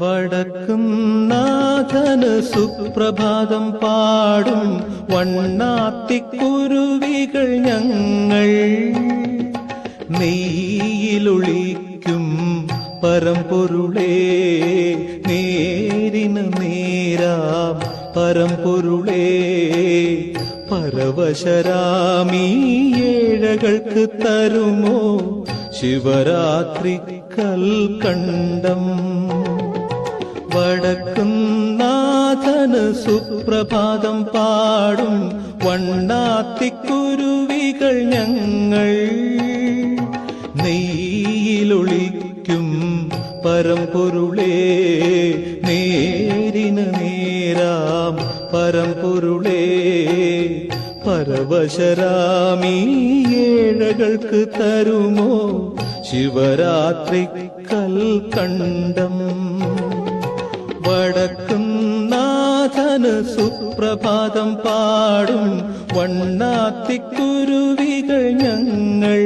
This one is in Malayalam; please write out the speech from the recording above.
വടക്കും നാഥന് സുപ്രഭാതം പാടും വണ്ണാത്തിക്കുരുവികൾ ഞങ്ങൾ. നെയ്യിലൊളിക്കും പരമ്പൊരുളേ, നേരിന് നേരാം പരമ്പൊരുളേ, പരവശരാമീ ഏഴകൾക്ക് തരുമോ ശിവരാത്രി കൽക്കണ്ടം. വടക്കും നാഥന് സുപ്രഭാതം പാടും വണ്ണാത്തിക്കുരുവികൾ ഞങ്ങൾ. നെയ്യിലൊളിക്കും പരമ്പൊരുളേ, നേരിന് നേരാം പരമ്പൊരുളേ, പരവശരാമീ ഏഴകൾക്ക് തരുമോ ശിവരാത്രി കൽക്കണ്ടം. വടക്കും നാഥന് സുപ്രഭാതം പാടും വണ്ണാത്തിക്കുരുവികൾ ഞങ്ങൾ.